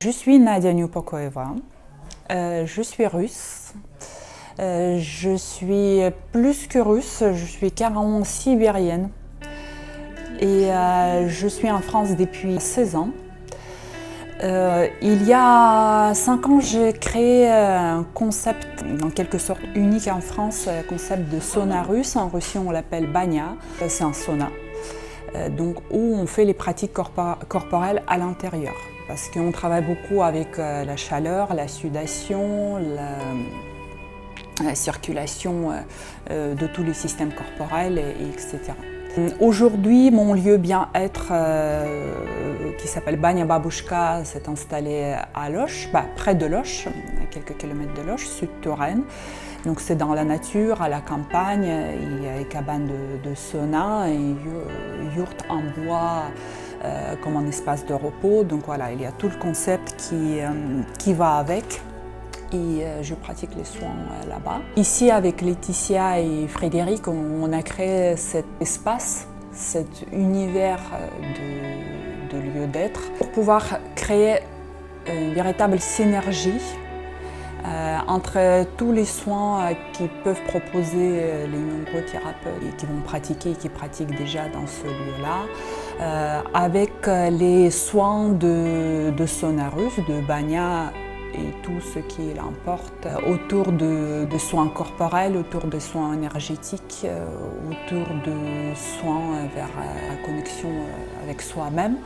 Je suis Nadia Nyupokoeva, je suis russe, je suis plus que russe, je suis carrément sibérienne et je suis en France depuis 16 ans. Il y a 5 ans, j'ai créé un concept, en quelque sorte unique en France, un concept de sauna russe. En Russie, on l'appelle banya. C'est un sauna, donc, où on fait les pratiques corporelles à l'intérieur. Parce qu'on travaille beaucoup avec la chaleur, la sudation, la circulation de tous les systèmes corporels, etc. Aujourd'hui, mon lieu bien-être qui s'appelle Banya Babushka s'est installé à Loches, près de Loches, à quelques kilomètres de Loches, sud de Rennes. Donc c'est dans la nature, à la campagne, il y a des cabanes de sauna et yourtes en bois comme un espace de repos. Donc voilà, il y a tout le concept qui va avec. Et je pratique les soins là-bas. Ici, avec Laetitia et Frédéric, on a créé cet espace, cet univers de lieu d'être, pour pouvoir créer une véritable synergie entre tous les soins qui peuvent proposer les nombreux thérapeutes qui vont pratiquer et qui pratiquent déjà dans ce lieu-là, avec les soins de sauna russe, de banya, et tout ce qui l'emporte autour de soins corporels, autour de soins énergétiques, autour de soins vers la connexion avec soi-même.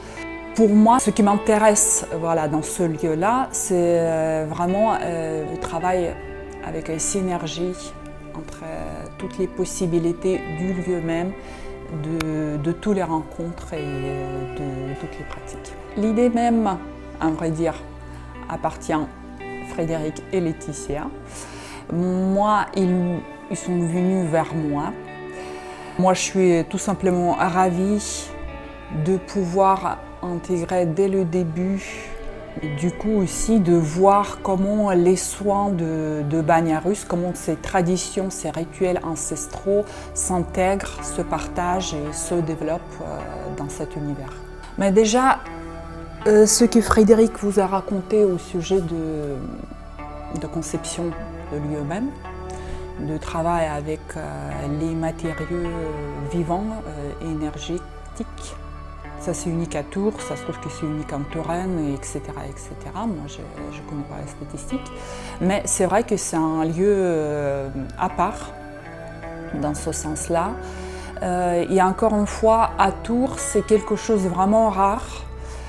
Pour moi, ce qui m'intéresse dans ce lieu-là, c'est vraiment le travail avec une synergie entre toutes les possibilités du lieu même, de toutes les rencontres et de toutes les pratiques. L'idée même, à vrai dire, appartient à Frédéric et Laetitia. Moi, ils sont venus vers moi. Moi, je suis tout simplement ravie de pouvoir intégrer dès le début, du coup aussi de voir comment les soins de banya russe, comment ces traditions, ces rituels ancestraux s'intègrent, se partagent et se développent dans cet univers. Mais déjà, ce que Frédéric vous a raconté au sujet de conception de lieu même, de travail avec les matériaux vivants et énergétiques, ça c'est unique à Tours, ça se trouve que c'est unique en Touraine, etc., etc. Moi je ne connais pas les statistiques, mais c'est vrai que c'est un lieu à part dans ce sens-là. Et encore une fois, à Tours, c'est quelque chose de vraiment rare.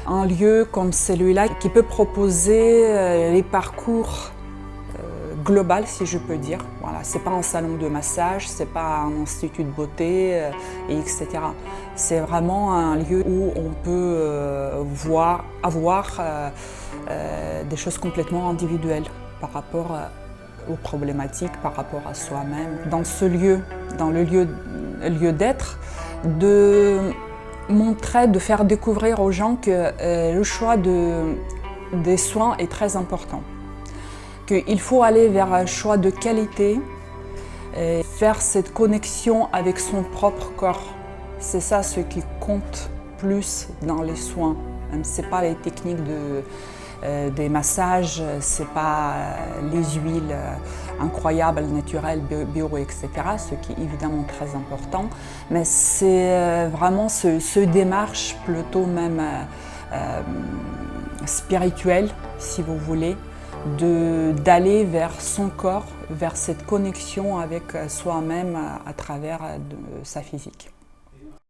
Un lieu comme celui-là qui peut proposer les parcours global, si je peux dire. Voilà, c'est pas un salon de massage, c'est pas un institut de beauté, etc. C'est vraiment un lieu où on peut avoir des choses complètement individuelles par rapport aux problématiques, par rapport à soi-même. Dans ce lieu, dans le lieu d'être, de montrer, de faire découvrir aux gens que le choix des soins est très important. Qu'il faut aller vers un choix de qualité, et faire cette connexion avec son propre corps. C'est ça ce qui compte plus dans les soins. Ce n'est pas les techniques des massages, ce n'est pas les huiles incroyables, naturelles, bio, etc., ce qui est évidemment très important, mais c'est vraiment ce démarche plutôt même spirituelle, si vous voulez, d'aller vers son corps, vers cette connexion avec soi-même à travers sa physique.